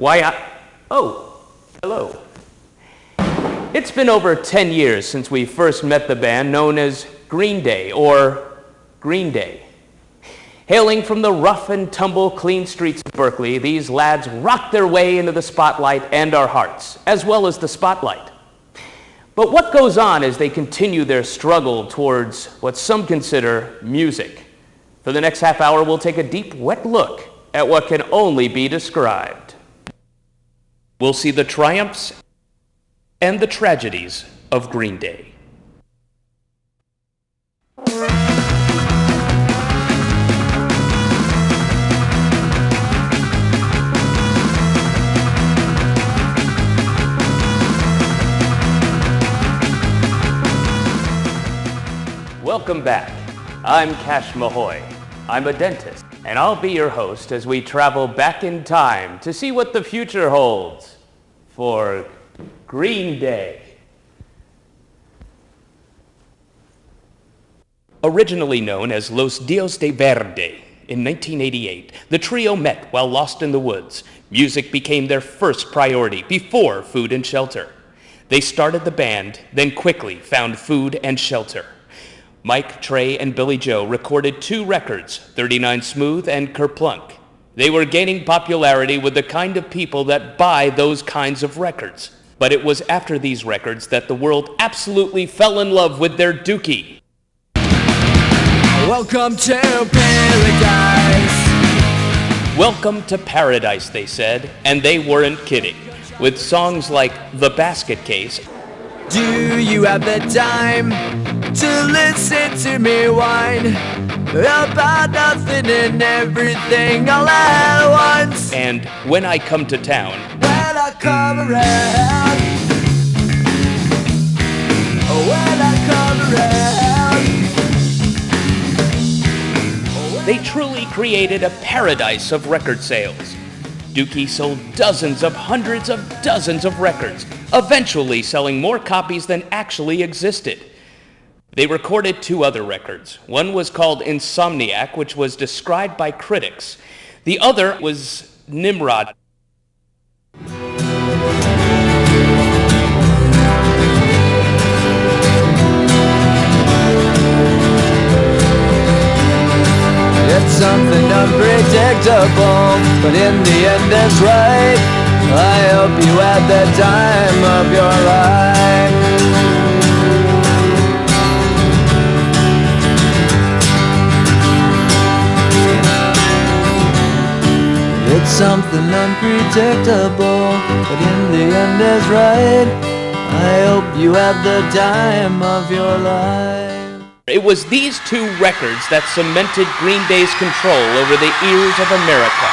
Oh, hello. It's been over 10 years since we first met the band known as Green Day, or Green Day. Hailing from the rough and tumble clean streets of Berkeley, these lads rocked their way into the spotlight and our hearts, as well as the spotlight. But what goes on as they continue their struggle towards what some consider music? For the next half hour, we'll take a deep, wet look at what can only be described. We'll see the triumphs and the tragedies of Green Day. Welcome back. I'm Cash Mahoy. I'm a dentist, and I'll be your host as we travel back in time to see what the future holds for Green Day. Originally known as Los Dios de Verde, in 1988, the trio met while lost in the woods. Music became their first priority before food and shelter. They started the band, then quickly found food and shelter. Mike, Trey, and Billy Joe recorded 2 records, 39 Smooth and Kerplunk. They were gaining popularity with the kind of people that buy those kinds of records. But it was after these records that the world absolutely fell in love with their dookie. Welcome to paradise. Welcome to paradise, they said, and they weren't kidding. With songs like The Basket Case, Do you have the time to listen to me whine about nothing and everything all at once? and When I Come to Town, When I come around, when I come around. they truly created a paradise of record sales. Dookie sold dozens of hundreds of dozens of records, eventually selling more copies than actually existed. They recorded 2 other records. One was called Insomniac, which was described by critics. The other was Nimrod. It's something unpredictable, but in the end it's right. I hope you had the time of your life. It's something unpredictable, but in the end it's right. I hope you had the time of your life. It was these 2 records that cemented Green Day's control over the ears of America.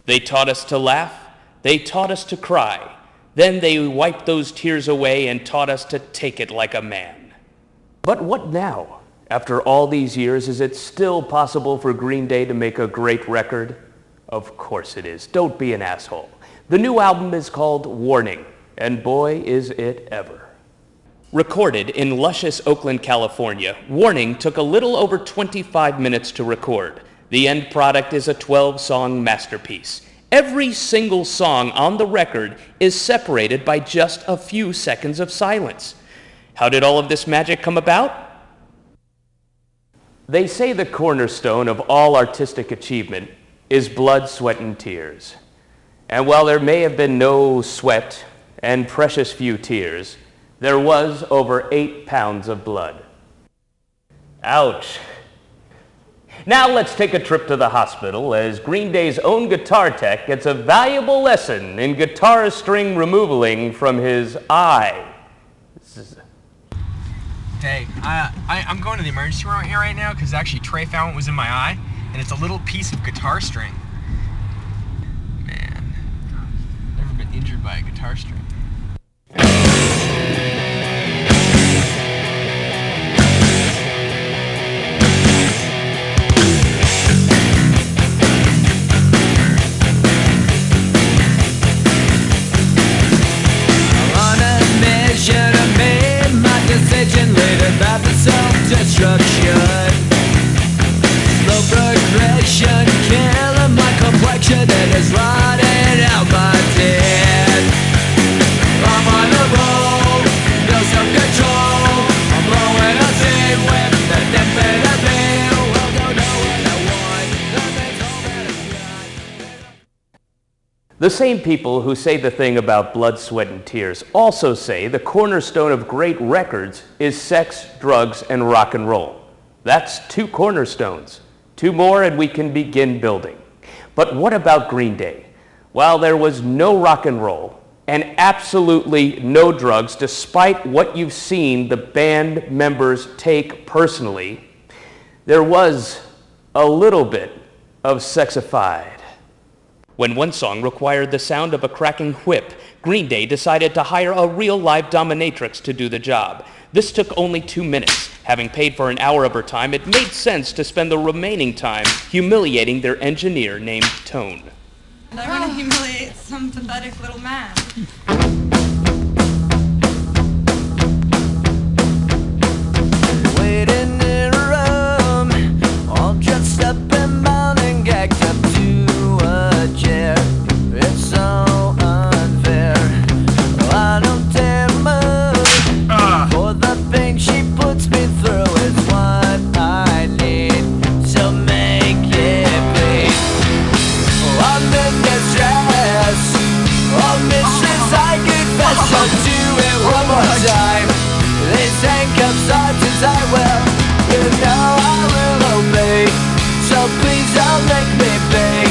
They taught us to laugh, they taught us to cry, then they wiped those tears away and taught us to take it like a man. But what now? After all these years, is it still possible for Green Day to make a great record? Of course it is. Don't be an asshole. The new album is called Warning. And boy, is it ever. Recorded in luscious Oakland, California, Warning took a little over 25 minutes to record. The end product is a 12-song masterpiece. Every single song on the record is separated by just a few seconds of silence. How did all of this magic come about? They say the cornerstone of all artistic achievement is blood, sweat, and tears. And while there may have been no sweat and precious few tears, there was over 8 pounds of blood. Ouch. Now let's take a trip to the hospital as Green Day's own guitar tech gets a valuable lesson in guitar string removaling from his eye. Hey, I'm going to the emergency room here right now because actually Trey found what was in my eye, and it's a little piece of guitar string. Man, never been injured by a guitar string. decision later about the self-destruction. Slow The same people who say the thing about blood, sweat, and tears also say the cornerstone of great records is sex, drugs, and rock and roll. That's 2 cornerstones. 2 more and we can begin building. But what about Green Day? While there was no rock and roll and absolutely no drugs, despite what you've seen the band members take personally, there was a little bit of sexified. When one song required the sound of a cracking whip, Green Day decided to hire a real live dominatrix to do the job. This took only 2 minutes. Having paid for an hour of her time, it made sense to spend the remaining time humiliating their engineer named Tone. And I want to humiliate some pathetic little man. Waiting in a room, all dressed up in morning, gagged up to a chair. It's so unfair. I don't dare move, for the pain she puts me through is what I need to make it bleed. I'm in distress, oh mistress, I confess, I'll do it one more time. These handcuffs are since I will, you know I will obey. So please don't make me pay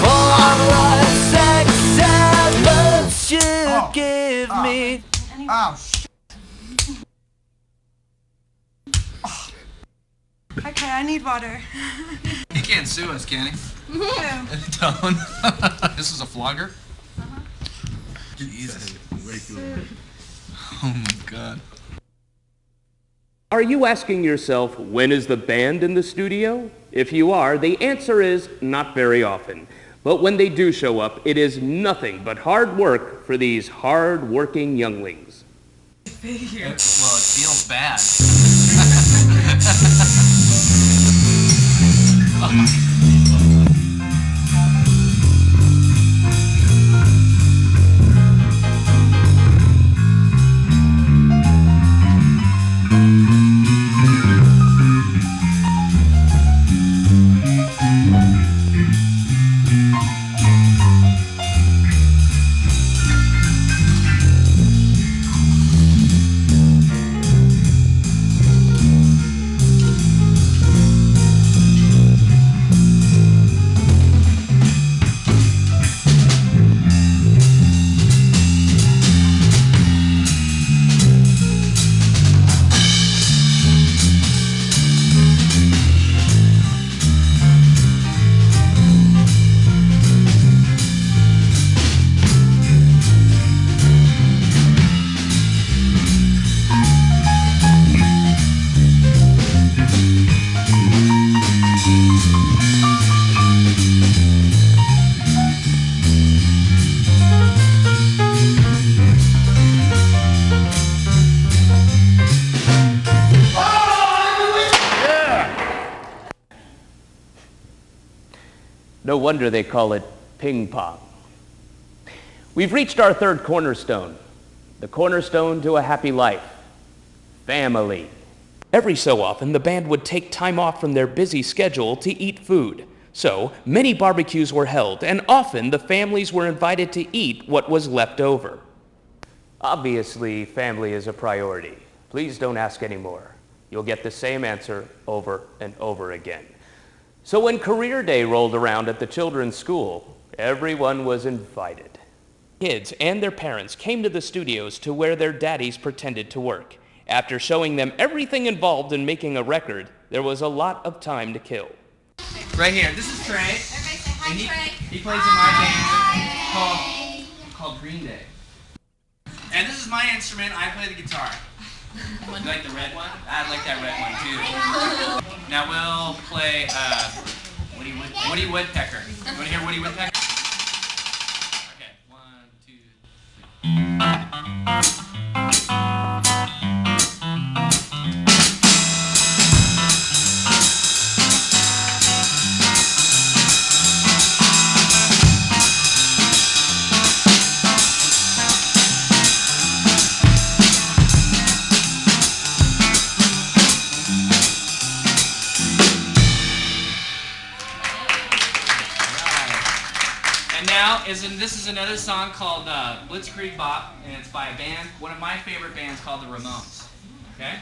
for the sex efforts you give me. Okay, I need water. He can't sue us, can he? Who? Tone. This is a flogger? Jesus. Oh my God. Are you asking yourself, when is the band in the studio? If you are, the answer is not very often. But when they do show up, it is nothing but hard work for these hard-working younglings. Well, it feels bad. No wonder they call it ping pong. We've reached our 3rd cornerstone, the cornerstone to a happy life, family. Every so often, the band would take time off from their busy schedule to eat food. So, many barbecues were held, and often the families were invited to eat what was left over. Obviously, family is a priority. Please don't ask any more. You'll get the same answer over and over again. So when career day rolled around at the children's school, everyone was invited. Kids and their parents came to the studios to where their daddies pretended to work. After showing them everything involved in making a record, there was a lot of time to kill. Right here. This is Trey. Everybody say hi, And Trey. he plays in my band called Green Day. And this is my instrument. I play the guitar. You like the red one? I like that red one too. Now we'll play Woody Woodpecker. You want to hear Woody Woodpecker? Okay, 1, 2, 3. now is this is another song called Blitzkrieg Bop, and it's by a band, one of my favorite bands called the Ramones. Okay?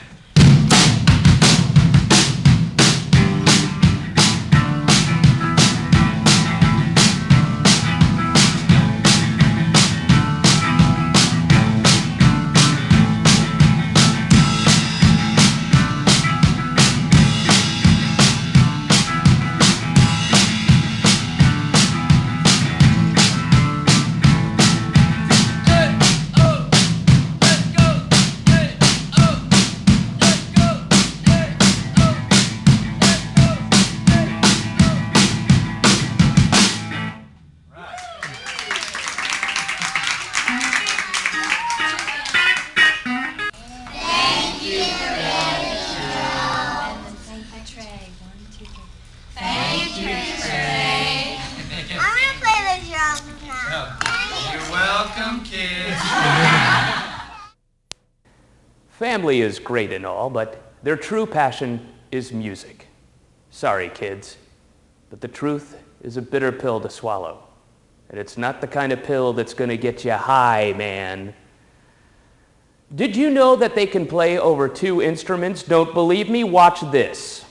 Family is great and all, but their true passion is music. Sorry, kids, but the truth is a bitter pill to swallow. And it's not the kind of pill that's going to get you high, man. Did you know that they can play over 2 instruments? Don't believe me? Watch this.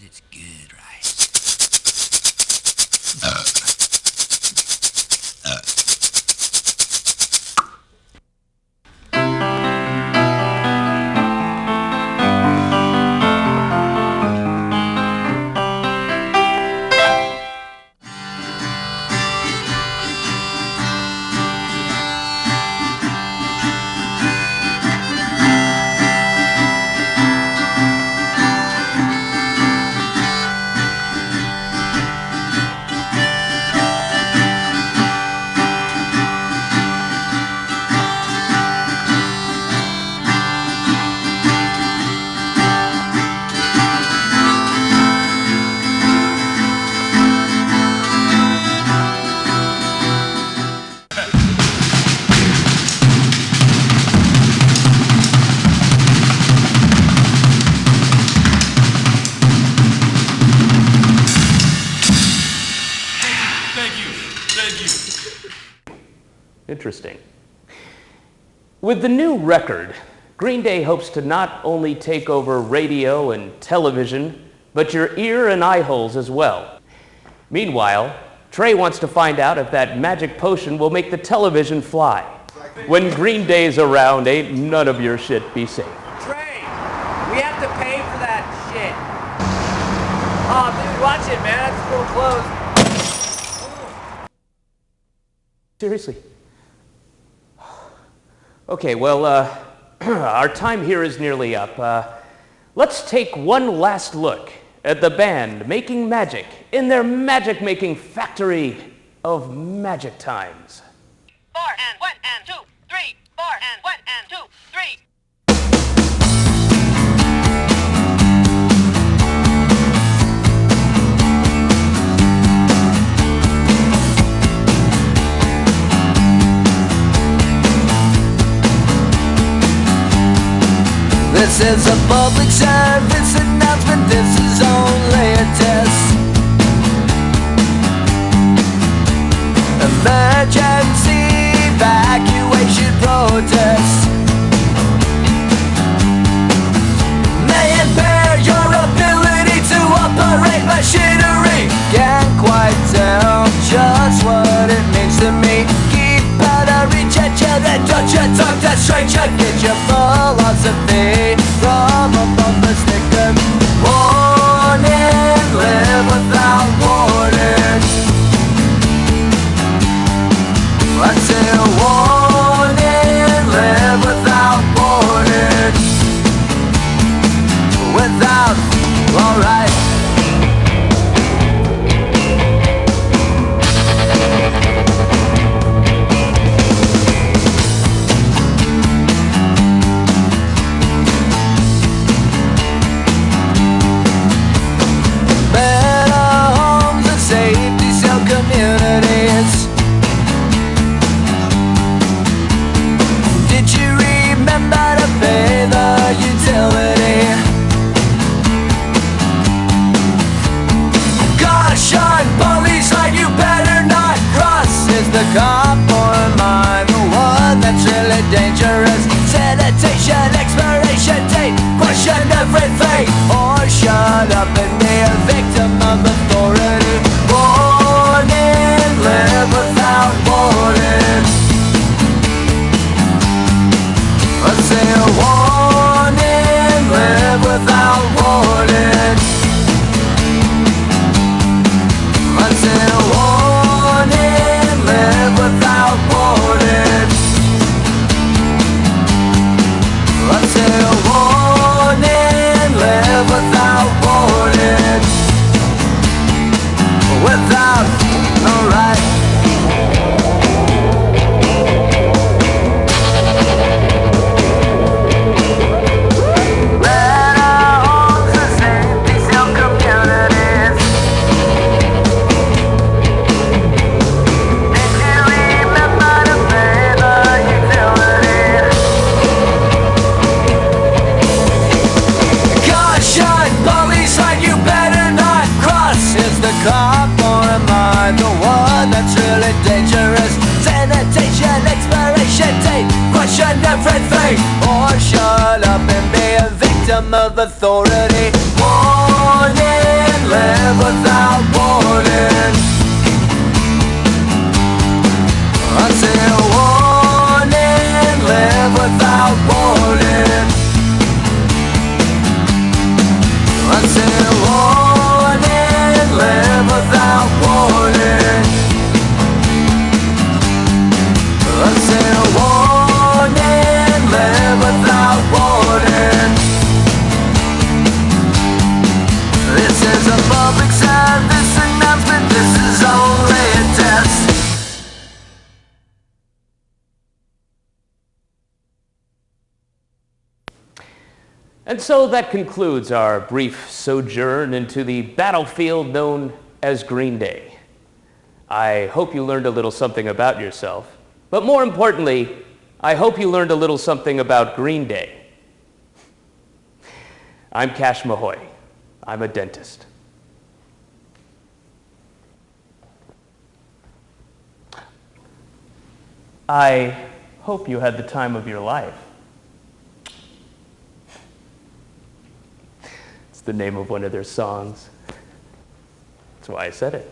It's good, right? Interesting. With the new record, Green Day hopes to not only take over radio and television, but your ear and eye holes as well. Meanwhile, Trey wants to find out if that magic potion will make the television fly. When Green Day's around, ain't none of your shit be safe. Trey, we have to pay for that shit. Oh, dude, watch it, man. That's a little close. Seriously. Okay, well, our time here is nearly up. Let's take one last look at the band making magic in their magic-making factory of magic times. 4 and 1 and 2, 3, 4 and 1 and 2, 3. This is a public service announcement, this is only a test. Emergency evacuation protest may impair your ability to operate machinery. Can't quite tell just what it means to me. Keep out of reach at children, don't you talk to strangers. Get your philosophy from a bumper sticker. Whoa. question everything, or shut up and be a victim of authority. Warning, live without warning. I say a warning, live without warning. I say a warning, live without warning. I say a warning, live without warning. Without no right. Let our homes and safety self-communities. Did you remember to pay the utilities? Caution, police line, you better not cross. Is the cop or am I the one that's really dangerous? Sanitation, expiration date, question everything, or shut up and be a victim of authority. Warning, live without warning. I say a warning, live without warning. I say a warning, live without warning. I say a warning, live without warning. This is a public service announcement, this is only a test. And so that concludes our brief sojourn into the battlefield known as Green Day. I hope you learned a little something about yourself, but more importantly, I hope you learned a little something about Green Day. I'm Cash Mahoy. I'm a dentist. I hope you had the time of your life. It's the name of one of their songs. That's why I said it.